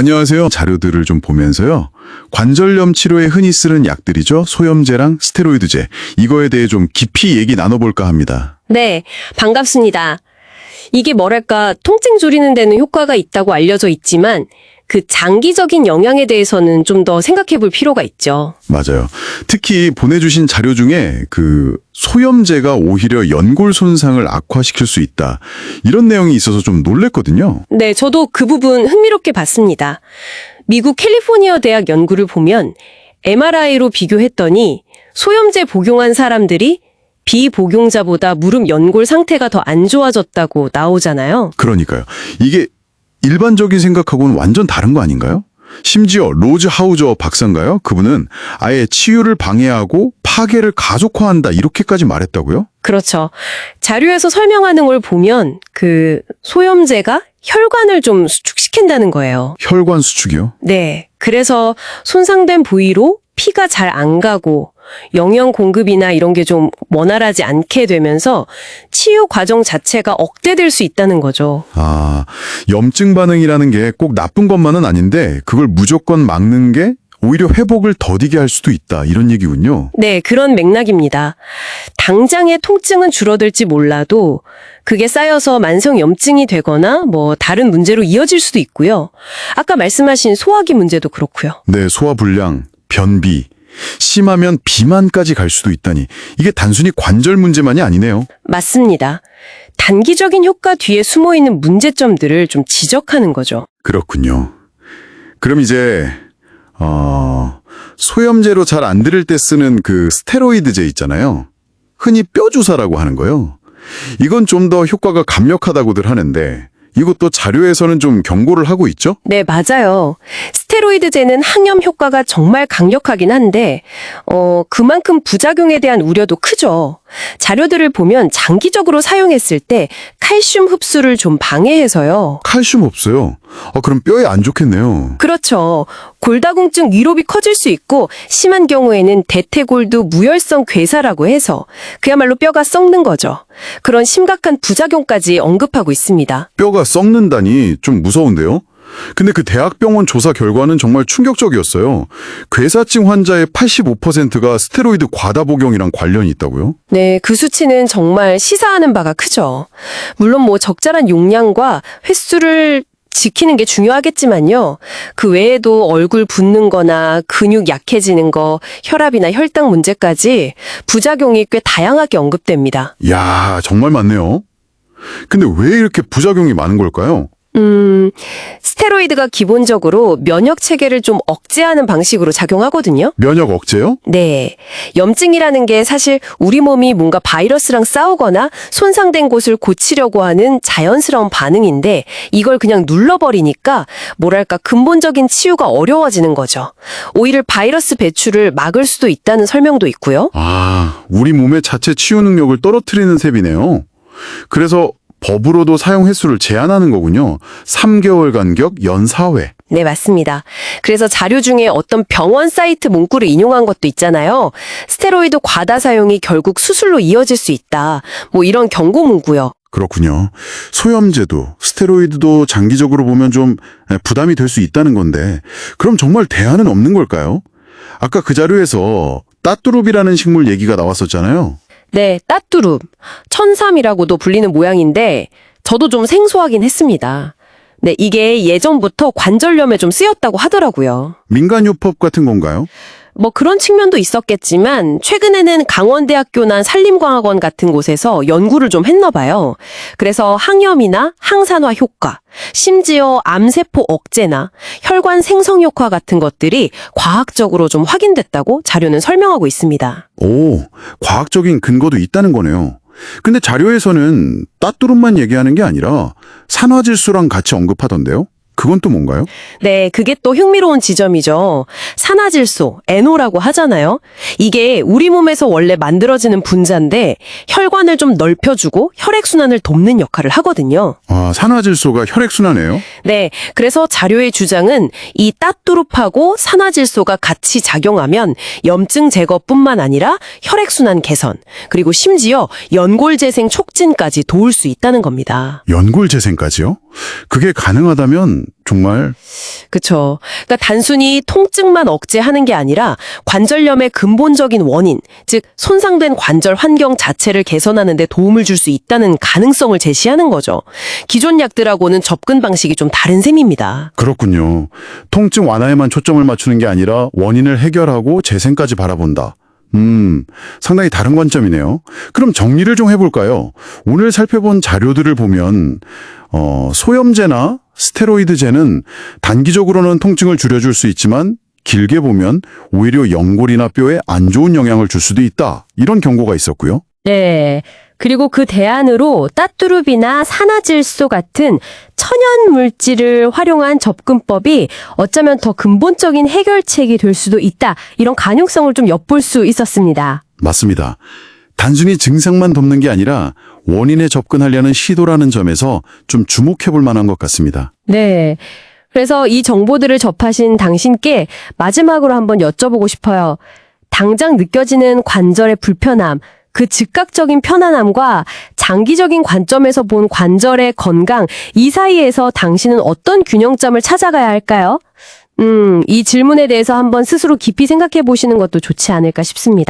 안녕하세요. 자료들을 좀 보면서요. 관절염 치료에 흔히 쓰는 약들이죠. 소염제랑 스테로이드제. 이거에 대해 좀 깊이 얘기 나눠볼까 합니다. 네, 반갑습니다. 이게 뭐랄까, 통증 줄이는 데는 효과가 있다고 알려져 있지만, 그 장기적인 영향에 대해서는 좀 더 생각해 볼 필요가 있죠. 맞아요. 특히 보내주신 자료 중에 그 소염제가 오히려 연골 손상을 악화시킬 수 있다. 이런 내용이 있어서 좀 놀랬거든요. 네, 저도 그 부분 흥미롭게 봤습니다. 미국 캘리포니아 대학 연구를 보면 MRI로 비교했더니 소염제 복용한 사람들이 비복용자보다 무릎 연골 상태가 더 안 좋아졌다고 나오잖아요. 그러니까요. 이게 일반적인 생각하고는 완전 다른 거 아닌가요? 심지어 로즈 하우저 박사인가요? 그분은 아예 치유를 방해하고 파괴를 가속화한다 이렇게까지 말했다고요? 그렇죠. 자료에서 설명하는 걸 보면 그 소염제가 혈관을 좀 수축시킨다는 거예요. 혈관 수축이요? 네. 그래서 손상된 부위로 피가 잘 안 가고 영양 공급이나 이런 게 좀 원활하지 않게 되면서 치유 과정 자체가 억제될 수 있다는 거죠. 아, 염증 반응이라는 게 꼭 나쁜 것만은 아닌데 그걸 무조건 막는 게 오히려 회복을 더디게 할 수도 있다 이런 얘기군요. 네, 그런 맥락입니다. 당장의 통증은 줄어들지 몰라도 그게 쌓여서 만성 염증이 되거나 뭐 다른 문제로 이어질 수도 있고요. 아까 말씀하신 소화기 문제도 그렇고요. 네, 소화불량, 변비, 심하면 비만까지 갈 수도 있다니 이게 단순히 관절 문제만이 아니네요. 맞습니다. 단기적인 효과 뒤에 숨어있는 문제점들을 좀 지적하는 거죠. 그렇군요. 그럼 이제 소염제로 잘 안 들을 때 쓰는 그 스테로이드제 있잖아요. 흔히 뼈주사라고 하는 거요. 이건 좀 더 효과가 강력하다고들 하는데 이것도 자료에서는 좀 경고를 하고 있죠? 네, 맞아요. 스테로이드제는 항염 효과가 정말 강력하긴 한데 그만큼 부작용에 대한 우려도 크죠. 자료들을 보면 장기적으로 사용했을 때 칼슘 흡수를 좀 방해해서요. 칼슘 없어요. 그럼 뼈에 안 좋겠네요. 그렇죠. 골다공증 위롭이 커질 수 있고 심한 경우에는 대퇴골두 무혈성 괴사라고 해서 그야말로 뼈가 썩는 거죠. 그런 심각한 부작용까지 언급하고 있습니다. 뼈가 썩는다니 좀 무서운데요? 근데 그 대학병원 조사 결과는 정말 충격적이었어요. 괴사증 환자의 85%가 스테로이드 과다 복용이랑 관련이 있다고요? 네, 그 수치는 정말 시사하는 바가 크죠. 물론 뭐 적절한 용량과 횟수를 지키는 게 중요하겠지만요. 그 외에도 얼굴 붓는 거나 근육 약해지는 거, 혈압이나 혈당 문제까지 부작용이 꽤 다양하게 언급됩니다. 이야, 정말 많네요. 근데 왜 이렇게 부작용이 많은 걸까요? 스테로이드가 기본적으로 면역 체계를 좀 억제하는 방식으로 작용하거든요. 면역 억제요? 네. 염증이라는 게 사실 우리 몸이 뭔가 바이러스랑 싸우거나 손상된 곳을 고치려고 하는 자연스러운 반응인데 이걸 그냥 눌러버리니까 뭐랄까 근본적인 치유가 어려워지는 거죠. 오히려 바이러스 배출을 막을 수도 있다는 설명도 있고요. 아, 우리 몸의 자체 치유 능력을 떨어뜨리는 셈이네요. 그래서 법으로도 사용 횟수를 제한하는 거군요. 3개월 간격 연 4회. 네, 맞습니다. 그래서 자료 중에 어떤 병원 사이트 문구를 인용한 것도 있잖아요. 스테로이드 과다 사용이 결국 수술로 이어질 수 있다. 뭐 이런 경고 문구요. 그렇군요. 소염제도 스테로이드도 장기적으로 보면 좀 부담이 될 수 있다는 건데 그럼 정말 대안은 없는 걸까요? 아까 그 자료에서 따뚜룹이라는 식물 얘기가 나왔었잖아요. 네, 따뚜룹. 천삼이라고도 불리는 모양인데 저도 좀 생소하긴 했습니다. 네, 이게 예전부터 관절염에 좀 쓰였다고 하더라고요. 민간요법 같은 건가요? 뭐 그런 측면도 있었겠지만 최근에는 강원대학교나 산림과학원 같은 곳에서 연구를 좀 했나 봐요. 그래서 항염이나 항산화 효과, 심지어 암세포 억제나 혈관 생성 효과 같은 것들이 과학적으로 좀 확인됐다고 자료는 설명하고 있습니다. 오, 과학적인 근거도 있다는 거네요. 근데 자료에서는 따뚜룸만 얘기하는 게 아니라 산화질소랑 같이 언급하던데요? 그건 또 뭔가요? 네, 그게 또 흥미로운 지점이죠. 산화질소, NO라고 하잖아요. 이게 우리 몸에서 원래 만들어지는 분자인데 혈관을 좀 넓혀주고 혈액순환을 돕는 역할을 하거든요. 아, 산화질소가 혈액순환이에요? 네, 그래서 자료의 주장은 이 따뚜룹하고 산화질소가 같이 작용하면 염증 제거뿐만 아니라 혈액순환 개선, 그리고 심지어 연골 재생 촉진까지 도울 수 있다는 겁니다. 연골 재생까지요? 그게 가능하다면 정말 그쵸. 그러니까 단순히 통증만 억제하는 게 아니라 관절염의 근본적인 원인, 즉 손상된 관절 환경 자체를 개선하는 데 도움을 줄 수 있다는 가능성을 제시하는 거죠. 기존 약들하고는 접근 방식이 좀 다른 셈입니다. 그렇군요. 통증 완화에만 초점을 맞추는 게 아니라 원인을 해결하고 재생까지 바라본다. 상당히 다른 관점이네요. 그럼 정리를 좀 해볼까요? 오늘 살펴본 자료들을 보면 소염제나 스테로이드제는 단기적으로는 통증을 줄여줄 수 있지만 길게 보면 오히려 연골이나 뼈에 안 좋은 영향을 줄 수도 있다. 이런 경고가 있었고요. 네. 그리고 그 대안으로 따뚜룹이나 산화질소 같은 천연 물질을 활용한 접근법이 어쩌면 더 근본적인 해결책이 될 수도 있다. 이런 가능성을 좀 엿볼 수 있었습니다. 맞습니다. 단순히 증상만 돕는 게 아니라 원인에 접근하려는 시도라는 점에서 좀 주목해 볼 만한 것 같습니다. 네. 그래서 이 정보들을 접하신 당신께 마지막으로 한번 여쭤보고 싶어요. 당장 느껴지는 관절의 불편함, 그 즉각적인 편안함과 장기적인 관점에서 본 관절의 건강, 이 사이에서 당신은 어떤 균형점을 찾아가야 할까요? 이 질문에 대해서 한번 스스로 깊이 생각해 보시는 것도 좋지 않을까 싶습니다.